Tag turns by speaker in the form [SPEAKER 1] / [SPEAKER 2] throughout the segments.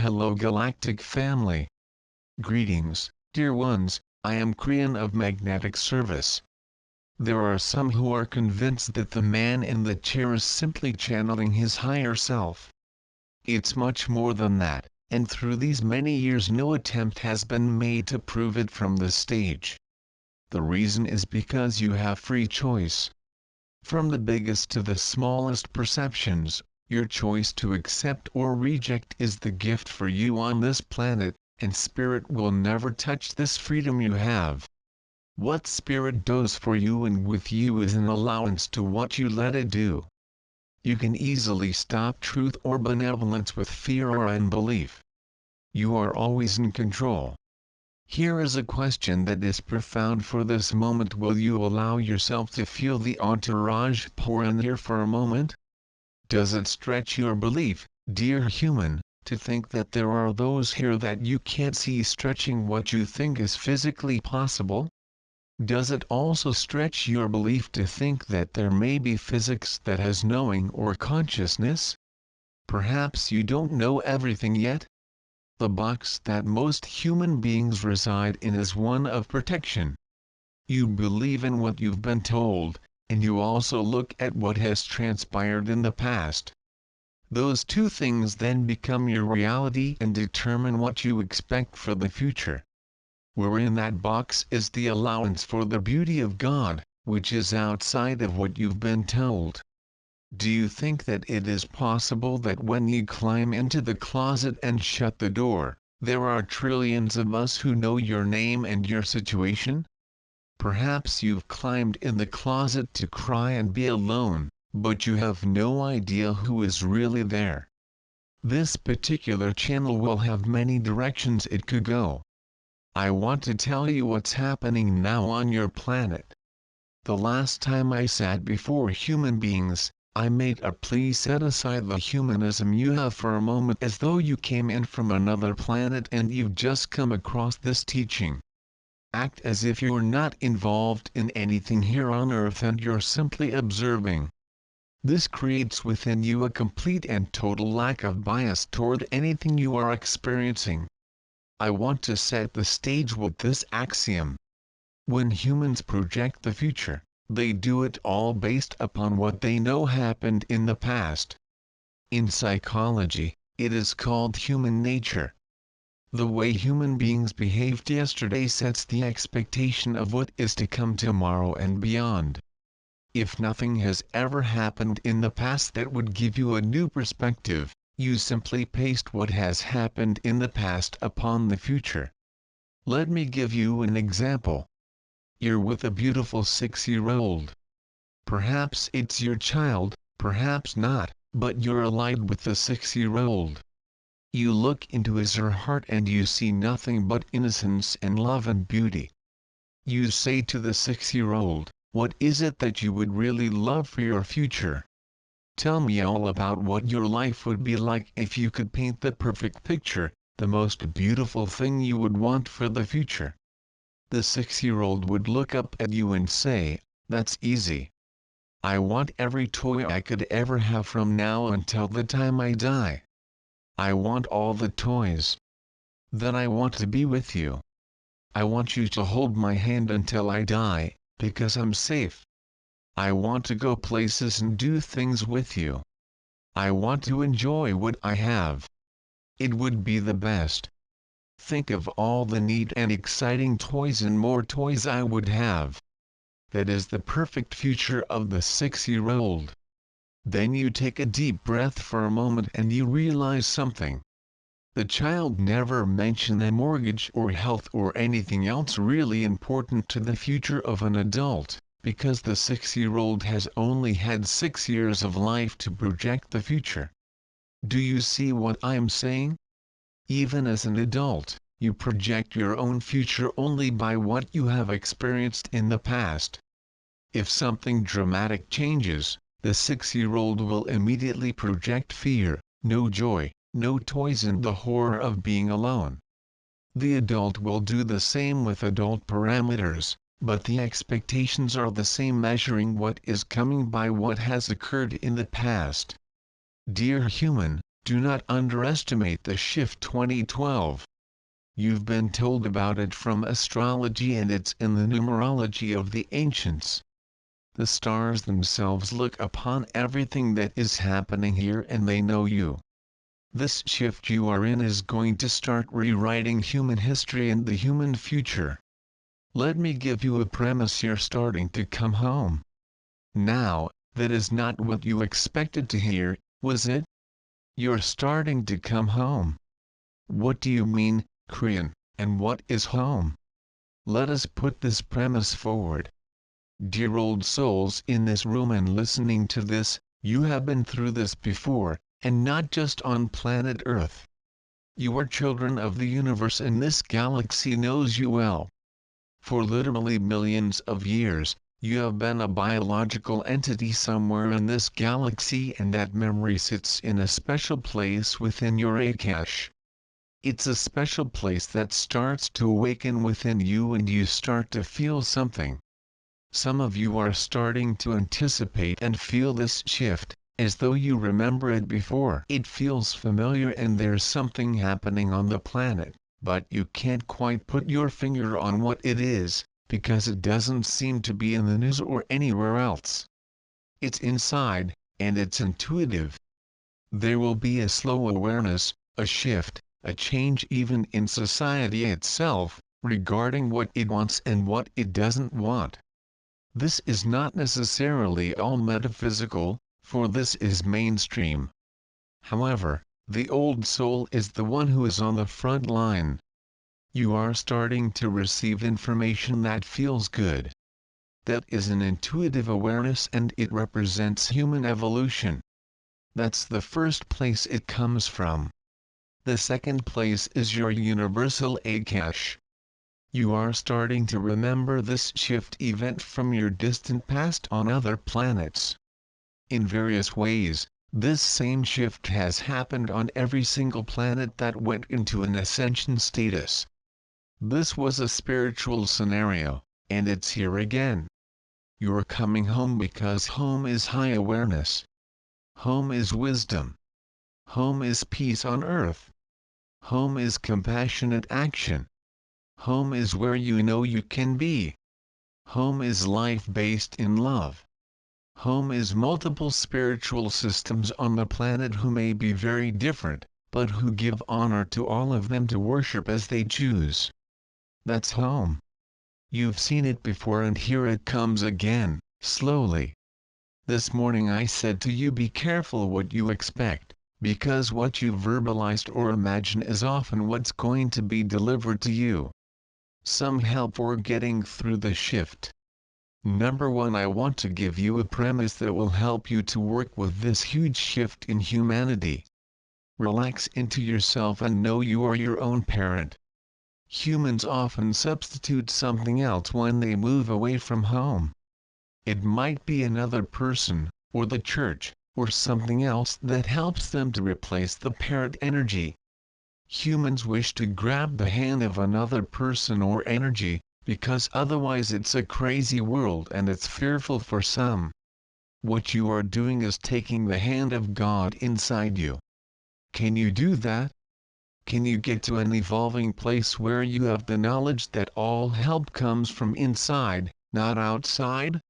[SPEAKER 1] Hello Galactic family. Greetings, dear ones, I am Korean of Magnetic Service. There are some who are convinced that the man in the chair is simply channeling his higher self. It's much more than that, and through these many years no attempt has been made to prove it from the stage. The reason is because you have free choice. From the biggest to the smallest perceptions, your choice to accept or reject is the gift for you on this planet, and Spirit will never touch this freedom you have. What Spirit does for you and with you is an allowance to what you let it do. You can easily stop truth or benevolence with fear or unbelief. You are always in control. Here is a question that is profound for this moment. Will you allow yourself to feel the entourage pour in here for a moment? Does it stretch your belief, dear human, to think that there are those here that you can't see stretching what you think is physically possible? Does it also stretch your belief to think that there may be physics that has knowing or consciousness? Perhaps you don't know everything yet? The box that most human beings reside in is one of protection. You believe in what you've been told, and you also look at what has transpired in the past. Those two things then become your reality and determine what you expect for the future. Wherein that box is the allowance for the beauty of God, which is outside of what you've been told. Do you think that it is possible that when you climb into the closet and shut the door, there are trillions of us who know your name and your situation? Perhaps you've climbed in the closet to cry and be alone, but you have no idea who is really there. This particular channel will have many directions it could go. I want to tell you what's happening now on your planet. The last time I sat before human beings, I made a plea: set aside the humanism you have for a moment, as though you came in from another planet and you've just come across this teaching. Act as if you're not involved in anything here on earth and you're simply observing. This creates within you a complete and total lack of bias toward anything you are experiencing. I want to set the stage with this axiom. When humans project the future, they do it all based upon what they know happened in the past. In psychology, it is called human nature. The way human beings behaved yesterday sets the expectation of what is to come tomorrow and beyond. If nothing has ever happened in the past that would give you a new perspective, you simply paste what has happened in the past upon the future. Let me give you an example. You're with a beautiful 6-year-old. Perhaps it's your child, perhaps not, but you're allied with the 6-year-old. You look into his or her heart and you see nothing but innocence and love and beauty. You say to the 6-year-old, what is it that you would really love for your future? Tell me all about what your life would be like if you could paint the perfect picture, the most beautiful thing you would want for the future. The 6-year-old would look up at you and say, that's easy. I want every toy I could ever have from now until the time I die. I want all the toys. Then I want to be with you. I want you to hold my hand until I die, because I'm safe. I want to go places and do things with you. I want to enjoy what I have. It would be the best. Think of all the neat and exciting toys and more toys I would have. That is the perfect future of the 6-year-old. Then you take a deep breath for a moment and you realize something. The child never mentioned a mortgage or health or anything else really important to the future of an adult, because the 6-year-old has only had 6 years of life to project the future. Do you see what I'm saying? Even as an adult, you project your own future only by what you have experienced in the past. If something dramatic changes, the 6-year-old will immediately project fear, no joy, no toys and the horror of being alone. The adult will do the same with adult parameters, but the expectations are the same, measuring what is coming by what has occurred in the past. Dear human, Do not underestimate the shift 2012. You've been told about it from astrology, and it's in the numerology of the ancients. The stars themselves look upon everything that is happening here, and they know you. This shift you are in is going to start rewriting human history and the human future. Let me give you a premise: you're starting to come home. Now, that is not what you expected to hear, was it? You're starting to come home. What do you mean, Korean, and what is home? Let us put this premise forward. Dear old souls in this room and listening to this, you have been through this before, and not just on planet Earth. You are children of the universe, and this galaxy knows you well. For literally millions of years, you have been a biological entity somewhere in this galaxy, and that memory sits in a special place within your Akash. It's a special place that starts to awaken within you, and you start to feel something. Some of you are starting to anticipate and feel this shift, as though you remember it before. It feels familiar, and there's something happening on the planet, but you can't quite put your finger on what it is, because it doesn't seem to be in the news or anywhere else. It's inside, and it's intuitive. There will be a slow awareness, a shift, a change even in society itself, regarding what it wants and what it doesn't want. This is not necessarily all metaphysical, for this is mainstream. However, the old soul is the one who is on the front line. You are starting to receive information that feels good. That is an intuitive awareness, and it represents human evolution. That's the first place it comes from. The second place is your universal Akash. You are starting to remember this shift event from your distant past on other planets. In various ways, this same shift has happened on every single planet that went into an ascension status. This was a spiritual scenario, and it's here again. You're coming home because home is high awareness. Home is wisdom. Home is peace on earth. Home is compassionate action. Home is where you know you can be. Home is life based in love. Home is multiple spiritual systems on the planet who may be very different, but who give honor to all of them to worship as they choose. That's home. You've seen it before, and here it comes again, slowly. This morning I said to you, be careful what you expect, because what you verbalized or imagine is often what's going to be delivered to you. Some help for getting through the shift. Number one, I want to give you a premise that will help you to work with this huge shift in humanity. Relax into yourself and know you are your own parent. Humans often substitute something else when they move away from home. It might be another person, or the church, or something else that helps them to replace the parent energy. Humans wish to grab the hand of another person or energy, because otherwise it's a crazy world and it's fearful for some. What you are doing is taking the hand of God inside you. Can you do that? Can you get to an evolving place where you have the knowledge that all help comes from inside, not outside?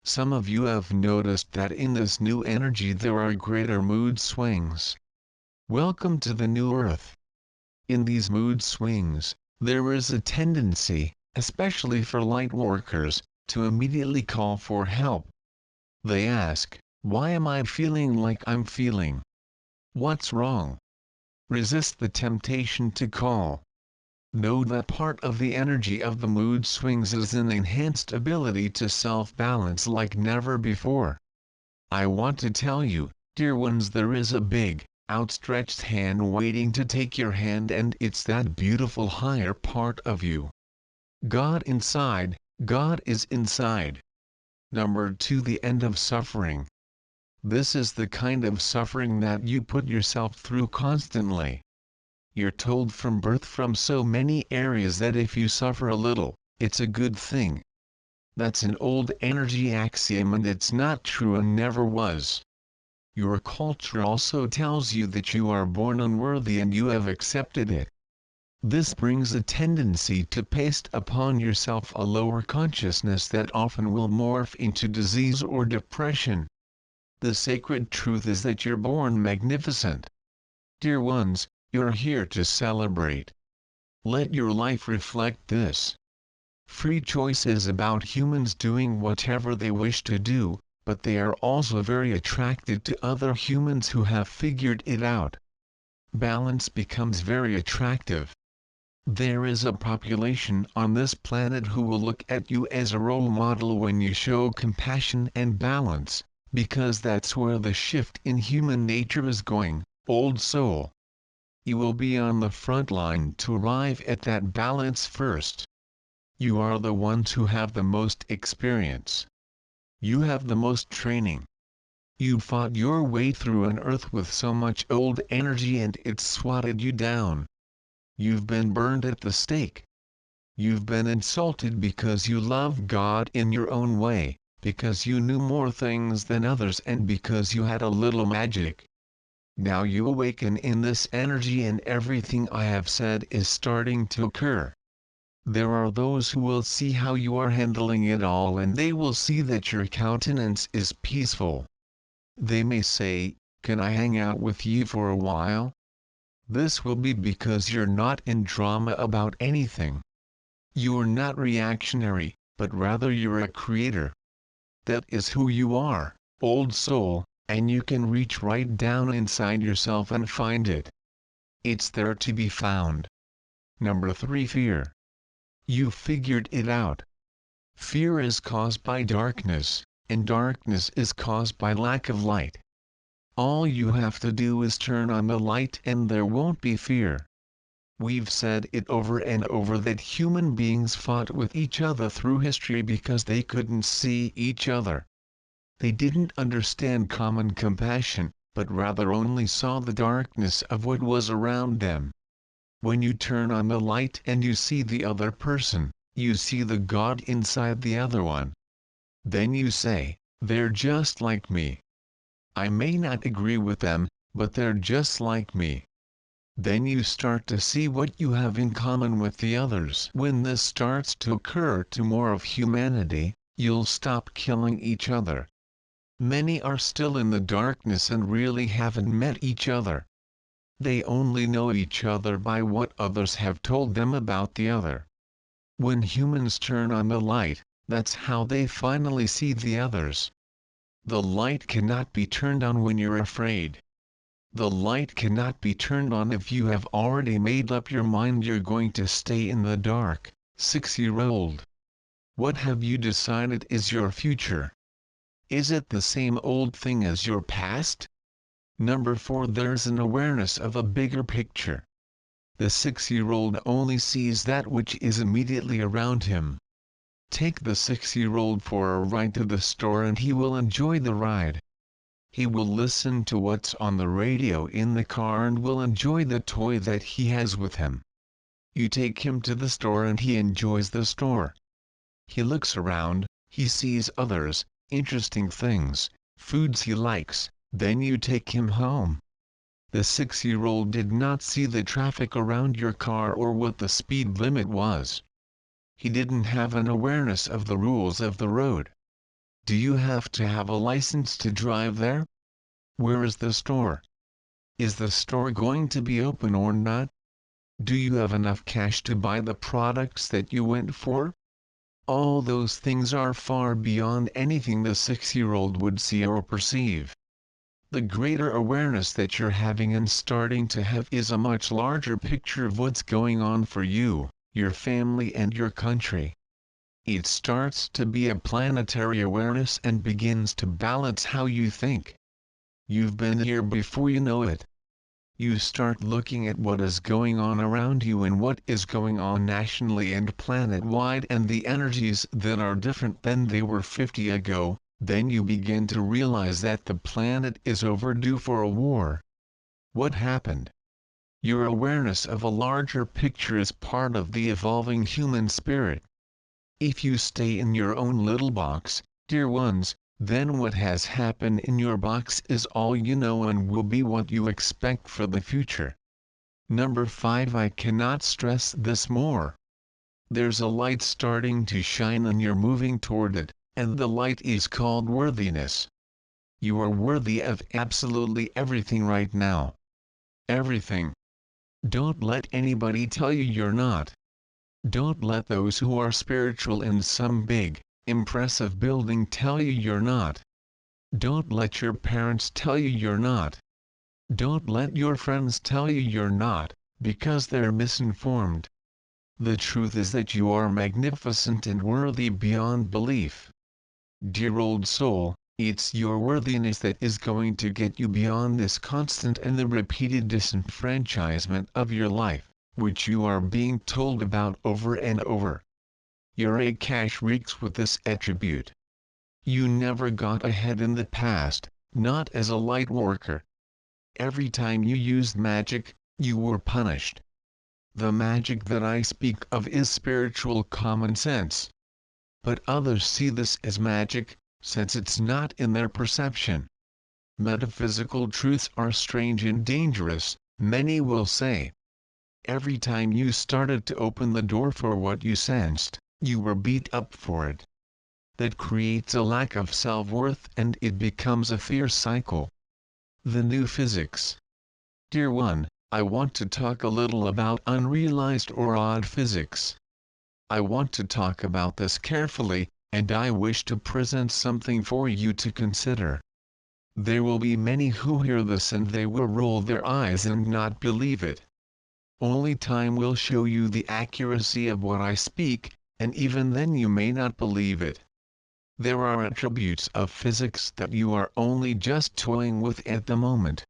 [SPEAKER 1] Some of you have noticed that in this new energy there are greater mood swings. Welcome to the new earth. In these mood swings, there is a tendency, especially for light workers, to immediately call for help. They ask, why am I feeling like I'm feeling? What's wrong? Resist the temptation to call. Know that part of the energy of the mood swings is an enhanced ability to self-balance like never before. I want to tell you, dear ones, there is a big, outstretched hand waiting to take your hand, and it's that beautiful higher part of you. God inside, God is inside. Number 2, the end of suffering. This is the kind of suffering that you put yourself through constantly. You're told from birth from so many areas that if you suffer a little, it's a good thing. That's an old energy axiom, and it's not true and never was. Your culture also tells you that you are born unworthy and you have accepted it. This brings a tendency to paste upon yourself a lower consciousness that often will morph into disease or depression. The sacred truth is that you're born magnificent. Dear ones, you're here to celebrate. Let your life reflect this. Free choice is about humans doing whatever they wish to do, but they are also very attracted to other humans who have figured it out. Balance becomes very attractive. There is a population on this planet who will look at you as a role model when you show compassion and balance, because that's where the shift in human nature is going, old soul. You will be on the front line to arrive at that balance first. You are the ones who have the most experience. You have the most training. You fought your way through an earth with so much old energy and it swatted you down. You've been burned at the stake. You've been insulted because you loved God in your own way, because you knew more things than others and because you had a little magic. Now you awaken in this energy and everything I have said is starting to occur. There are those who will see how you are handling it all and they will see that your countenance is peaceful. They may say, "Can I hang out with you for a while?" This will be because you're not in drama about anything. You're not reactionary, but rather you're a creator. That is who you are, old soul, and you can reach right down inside yourself and find it. It's there to be found. Number 3, fear. You figured it out. Fear is caused by darkness, and darkness is caused by lack of light. All you have to do is turn on the light and there won't be fear. We've said it over and over that human beings fought with each other through history because they couldn't see each other. They didn't understand common compassion, but rather only saw the darkness of what was around them. When you turn on the light and you see the other person, you see the God inside the other one. Then you say, "They're just like me. I may not agree with them, but they're just like me." Then you start to see what you have in common with the others. When this starts to occur to more of humanity, you'll stop killing each other. Many are still in the darkness and really haven't met each other. They only know each other by what others have told them about the other. When humans turn on the light, that's how they finally see the others. The light cannot be turned on when you're afraid. The light cannot be turned on if you have already made up your mind you're going to stay in the dark. 6-year-old. What have you decided is your future? Is it the same old thing as your past? Number 4, there's an awareness of a bigger picture. The 6-year-old only sees that which is immediately around him. Take the 6-year-old for a ride to the store and he will enjoy the ride. He will listen to what's on the radio in the car and will enjoy the toy that he has with him. You take him to the store and he enjoys the store. He looks around, he sees others, interesting things, foods he likes. Then you take him home. The 6-year-old did not see the traffic around your car or what the speed limit was. He didn't have an awareness of the rules of the road. Do you have to have a license to drive there? Where is the store? Is the store going to be open or not? Do you have enough cash to buy the products that you went for? All those things are far beyond anything the 6-year-old would see or perceive. The greater awareness that you're having and starting to have is a much larger picture of what's going on for you, your family and your country. It starts to be a planetary awareness and begins to balance how you think. You've been here before you know it. You start looking at what is going on around you and what is going on nationally and planet-wide and the energies that are different than they were 50 ago. Then you begin to realize that the planet is overdue for a war. What happened? Your awareness of a larger picture is part of the evolving human spirit. If you stay in your own little box, dear ones, then what has happened in your box is all you know and will be what you expect for the future. Number 5. I cannot stress this more. There's a light starting to shine and you're moving toward it, and the light is called worthiness. You are worthy of absolutely everything right now. Everything. Don't let anybody tell you you're not. Don't let those who are spiritual in some big, impressive building tell you you're not. Don't let your parents tell you you're not. Don't let your friends tell you you're not, because they're misinformed. The truth is that you are magnificent and worthy beyond belief. Dear old soul, it's your worthiness that is going to get you beyond this constant and the repeated disenfranchisement of your life, which you are being told about over and over. Your Akash reeks with this attribute. You never got ahead in the past, not as a light worker. Every time you used magic, you were punished. The magic that I speak of is spiritual common sense. But others see this as magic, since it's not in their perception. Metaphysical truths are strange and dangerous, many will say. Every time you started to open the door for what you sensed, you were beat up for it. That creates a lack of self-worth and it becomes a fierce cycle. The new physics. Dear one, I want to talk a little about unrealized or odd physics. I want to talk about this carefully, and I wish to present something for you to consider. There will be many who hear this and they will roll their eyes and not believe it. Only time will show you the accuracy of what I speak, and even then you may not believe it. There are attributes of physics that you are only just toying with at the moment.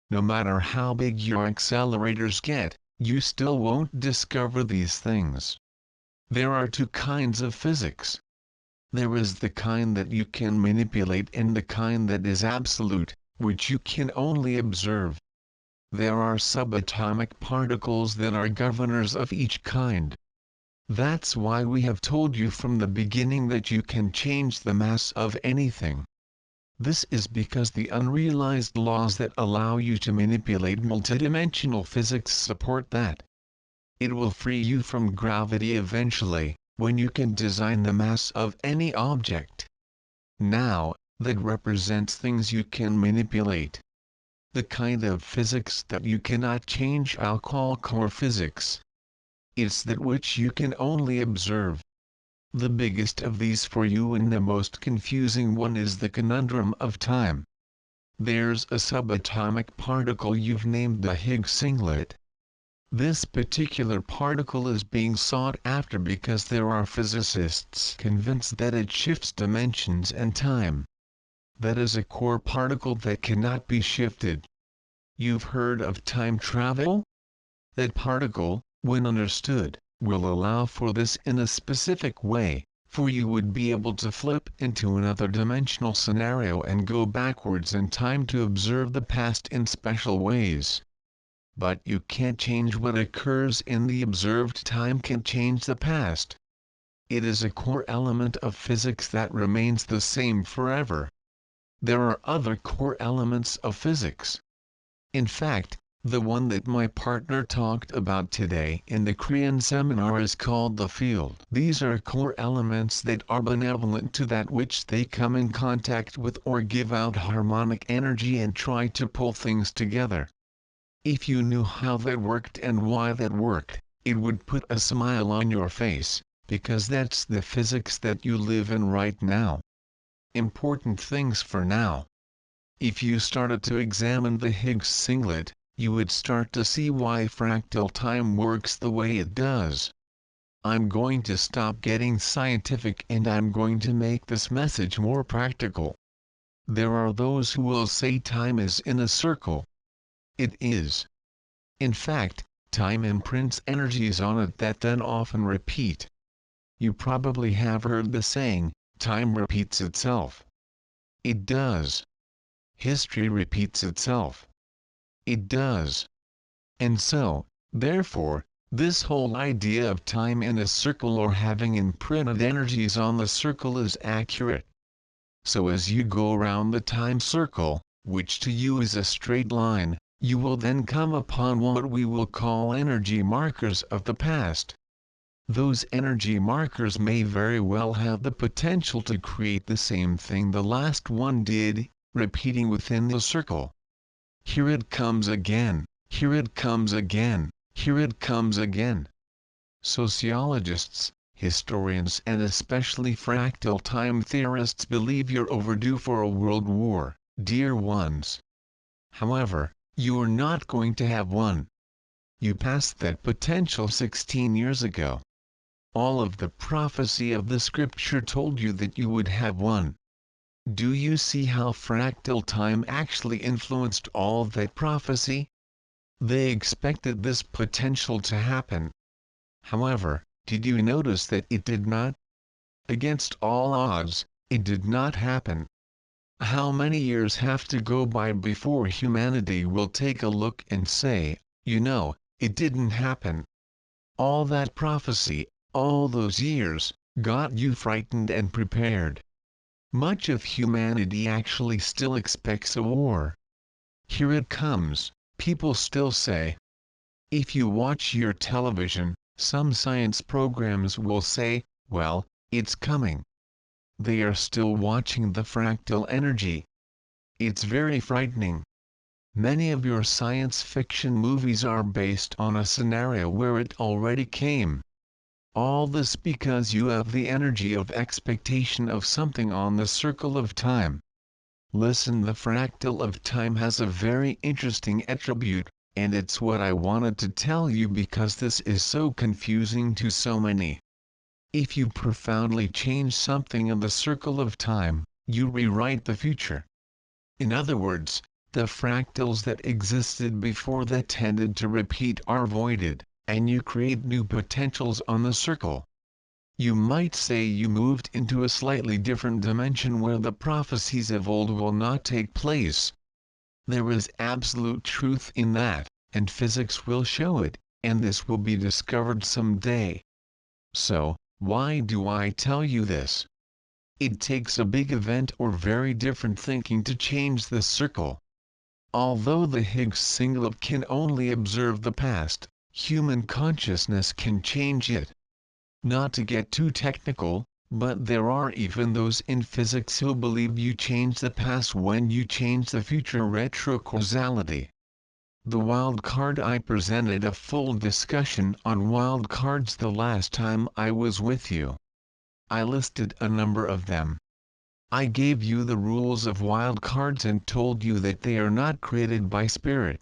[SPEAKER 1] No matter how big your accelerators get, you still won't discover these things. There are two kinds of physics. There is the kind that you can manipulate and the kind that is absolute, which you can only observe. There are subatomic particles that are governors of each kind. That's why we have told you from the beginning that you can change the mass of anything. This is because the unrealized laws that allow you to manipulate multidimensional physics support that. It will free you from gravity eventually, when you can design the mass of any object. Now, that represents things you can manipulate. The kind of physics that you cannot change I'll call core physics. It's that which you can only observe. The biggest of these for you and the most confusing one is the conundrum of time. There's a subatomic particle you've named the Higgs singlet. This particular particle is being sought after because there are physicists convinced that it shifts dimensions and time. That is a core particle that cannot be shifted. You've heard of time travel? That particle, when understood, will allow for this in a specific way, for you would be able to flip into another dimensional scenario and go backwards in time to observe the past in special ways. But you can't change what occurs in the observed time can change the past. It is a core element of physics that remains the same forever. There are other core elements of physics. In fact, the one that my partner talked about today in the Korean seminar is called the field. These are core elements that are benevolent to that which they come in contact with or give out harmonic energy and try to pull things together. If you knew how that worked and why that worked, it would put a smile on your face, because that's the physics that you live in right now. Important things for now. If you started to examine the Higgs singlet, you would start to see why fractal time works the way it does. I'm going to stop getting scientific and I'm going to make this message more practical. There are those who will say time is in a circle. It is. In fact, time imprints energies on it that then often repeat. You probably have heard the saying, time repeats itself. It does. History repeats itself. It does. And so, therefore, this whole idea of time in a circle or having imprinted energies on the circle is accurate. So as you go around the time circle, which to you is a straight line, you will then come upon what we will call energy markers of the past. Those energy markers may very well have the potential to create the same thing the last one did, repeating within the circle. Here it comes again, here it comes again, here it comes again. Sociologists, historians and especially fractal time theorists believe you're overdue for a world war, dear ones. However, you're not going to have one. You passed that potential 16 years ago. All of the prophecy of the scripture told you that you would have one. Do you see how fractal time actually influenced all that prophecy? They expected this potential to happen. However, did you notice that it did not? Against all odds, it did not happen. How many years have to go by before humanity will take a look and say, you know, it didn't happen? All that prophecy, all those years, got you frightened and prepared. Much of humanity actually still expects a war. Here it comes, people still say. If you watch your television, some science programs will say, well, it's coming. They are still watching the fractal energy. It's very frightening. Many of your science fiction movies are based on a scenario where it already came. All this because you have the energy of expectation of something on the circle of time. Listen, the fractal of time has a very interesting attribute, and it's what I wanted to tell you because this is so confusing to so many. If you profoundly change something in the circle of time, you rewrite the future. In other words, the fractals that existed before that tended to repeat are voided, and you create new potentials on the circle. You might say you moved into a slightly different dimension where the prophecies of old will not take place. There is absolute truth in that, and physics will show it, and this will be discovered someday. So, why do I tell you this? It takes a big event or very different thinking to change the circle. Although the Higgs singlet can only observe the past, human consciousness can change it. Not to get too technical, but there are even those in physics who believe you change the past when you change the future. Retrocausality. The wild card. I presented a full discussion on wild cards the last time I was with you. I listed a number of them. I gave you the rules of wild cards and told you that they are not created by spirit.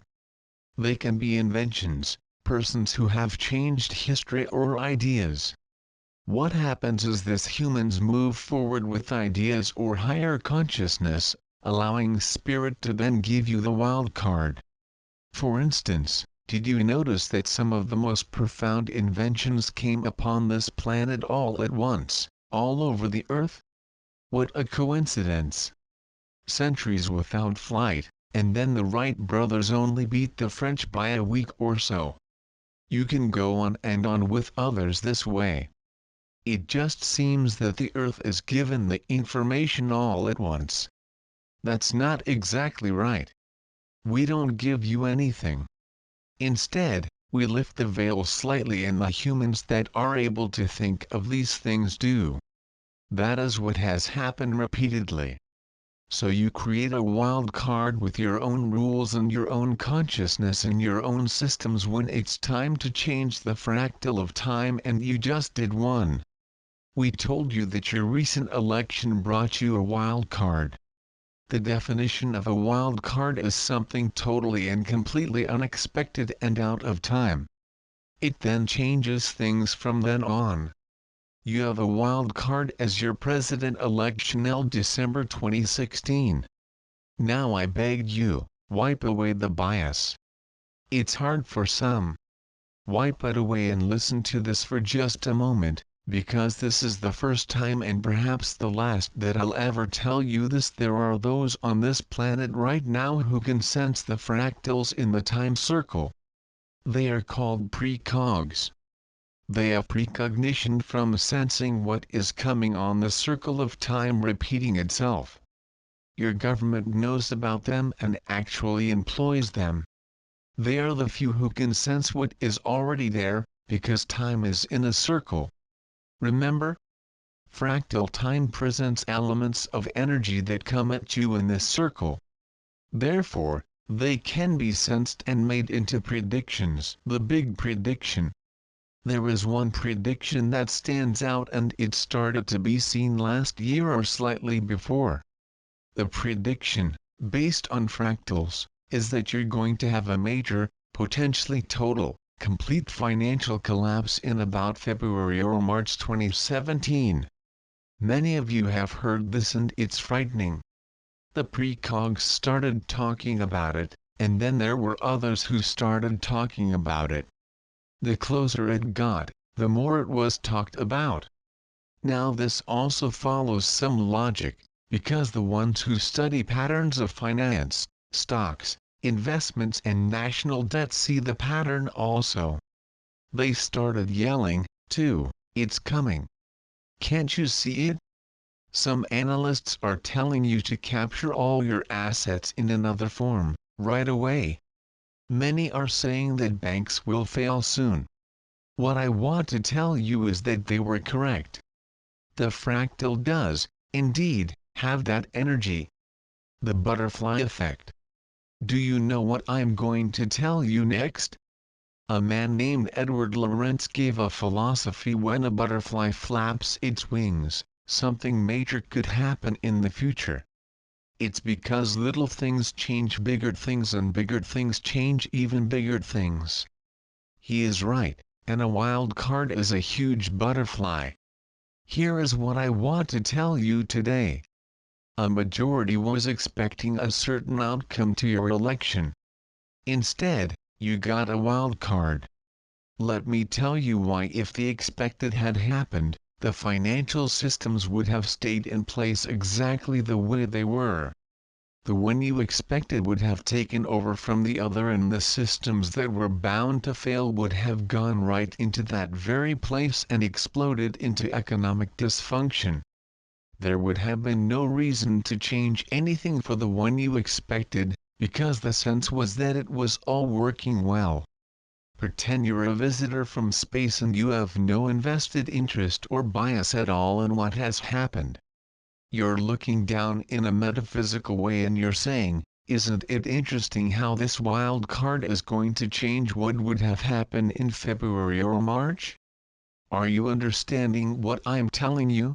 [SPEAKER 1] They can be inventions, persons who have changed history or ideas. What happens is this: humans move forward with ideas or higher consciousness, allowing spirit to then give you the wild card. For instance, did you notice that some of the most profound inventions came upon this planet all at once, all over the earth? What a coincidence! Centuries without flight, and then the Wright brothers only beat the French by a week or so. You can go on and on with others this way. It just seems that the Earth is given the information all at once. That's not exactly right. We don't give you anything. Instead, we lift the veil slightly and the humans that are able to think of these things do. That is what has happened repeatedly. So you create a wild card with your own rules and your own consciousness and your own systems when it's time to change the fractal of time, and you just did one. We told you that your recent election brought you a wild card. The definition of a wild card is something totally and completely unexpected and out of time. It then changes things from then on. You have a wild card as your president election held December 2016. Now I begged you, wipe away the bias. It's hard for some. Wipe it away and listen to this for just a moment, because this is the first time and perhaps the last that I'll ever tell you this. There are those on this planet right now who can sense the fractals in the time circle. They are called precogs. They have precognition from sensing what is coming on the circle of time repeating itself. Your government knows about them and actually employs them. They are the few who can sense what is already there, because time is in a circle. Remember? Fractal time presents elements of energy that come at you in this circle. Therefore, they can be sensed and made into predictions. The big prediction. There is one prediction that stands out, and it started to be seen last year or slightly before. The prediction, based on fractals, is that you're going to have a major, potentially total, complete financial collapse in about February or March 2017. Many of you have heard this and it's frightening. The precogs started talking about it, and then there were others who started talking about it. The closer it got, the more it was talked about. Now this also follows some logic, because the ones who study patterns of finance, stocks, investments and national debt see the pattern also. They started yelling, too, "It's coming. Can't you see it?" Some analysts are telling you to capture all your assets in another form, right away. Many are saying that banks will fail soon. What I want to tell you is that they were correct. The fractal does, indeed, have that energy. The butterfly effect. Do you know what I'm going to tell you next? A man named Edward Lorenz gave a philosophy: when a butterfly flaps its wings, something major could happen in the future. It's because little things change bigger things, and bigger things change even bigger things. He is right, and a wild card is a huge butterfly. Here is what I want to tell you today. A majority was expecting a certain outcome to your election. Instead, you got a wild card. Let me tell you why. If the expected had happened, the financial systems would have stayed in place exactly the way they were. The one you expected would have taken over from the other, and the systems that were bound to fail would have gone right into that very place and exploded into economic dysfunction. There would have been no reason to change anything for the one you expected, because the sense was that it was all working well. Pretend you're a visitor from space and you have no invested interest or bias at all in what has happened. You're looking down in a metaphysical way and you're saying, "Isn't it interesting how this wild card is going to change what would have happened in February or March?" Are you understanding what I'm telling you?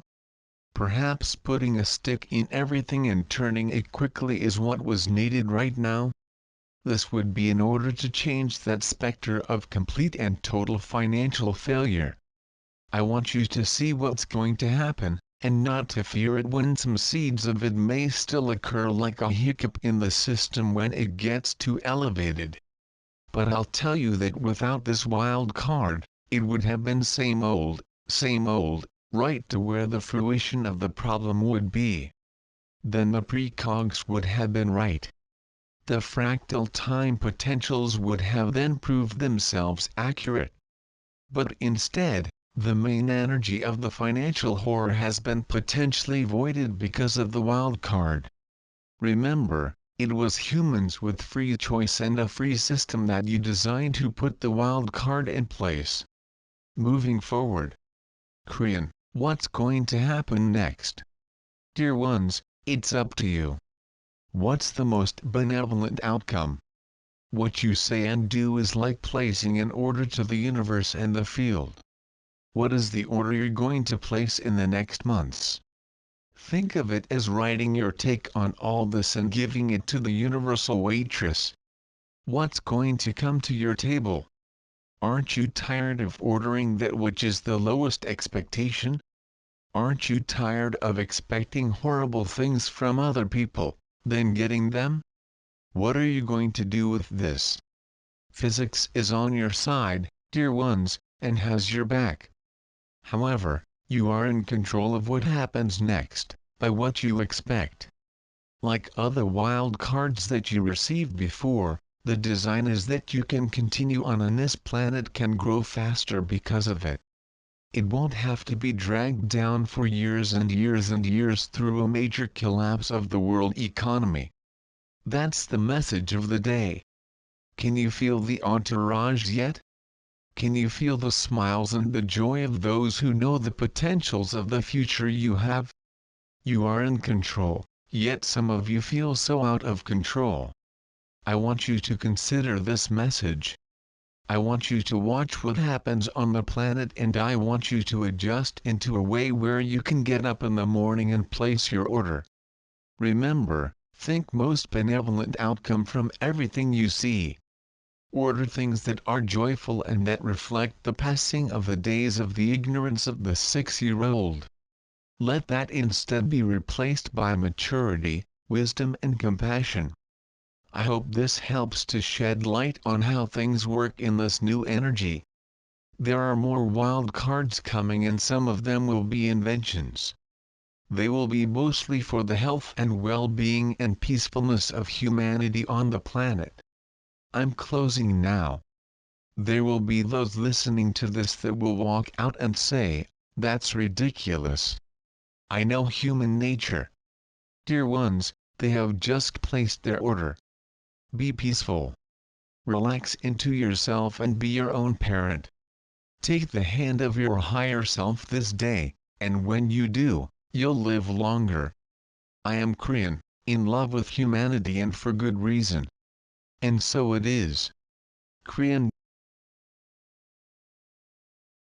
[SPEAKER 1] Perhaps putting a stick in everything and turning it quickly is what was needed right now. This would be in order to change that specter of complete and total financial failure. I want you to see what's going to happen, and not to fear it when some seeds of it may still occur, like a hiccup in the system when it gets too elevated. But I'll tell you that without this wild card, it would have been same old, right to where the fruition of the problem would be. Then the precogs would have been right. The fractal time potentials would have then proved themselves accurate. But instead, the main energy of the financial horror has been potentially voided because of the wild card. Remember, it was humans with free choice and a free system that you designed to put the wild card in place. Moving forward. Korean, what's going to happen next? Dear ones, it's up to you. What's the most benevolent outcome? What you say and do is like placing an order to the universe and the field. What is the order you're going to place in the next months? Think of it as writing your take on all this and giving it to the universal waitress. What's going to come to your table? Aren't you tired of ordering that which is the lowest expectation? Aren't you tired of expecting horrible things from other people, then getting them? What are you going to do with this? Physics is on your side, dear ones, and has your back. However, you are in control of what happens next, by what you expect. Like other wild cards that you received before, The design is that you can continue on and this planet can grow faster because of it. It won't have to be dragged down for years and years and years through a major collapse of the world economy. That's the message of the day. Can you feel the entourage yet? Can you feel the smiles and the joy of those who know the potentials of the future you have? You are in control, yet some of you feel so out of control. I want you to consider this message. I want you to watch what happens on the planet and I want you to adjust into a way where you can get up in the morning and place your order. Remember, think most benevolent outcome from everything you see. Order things that are joyful and that reflect the passing of the days of the ignorance of the 6-year-old. Let that instead be replaced by maturity, wisdom and compassion. I hope this helps to shed light on how things work in this new energy. There are more wild cards coming and some of them will be inventions. They will be mostly for the health and well-being and peacefulness of humanity on the planet. I'm closing now. There will be those listening to this that will walk out and say, "That's ridiculous." I know human nature. Dear ones, they have just placed their order. Be peaceful. Relax into yourself and be your own parent. Take the hand of your higher self this day, and when you do, you'll live longer. I am Korean, in love with humanity and for good reason. And so it is. Korean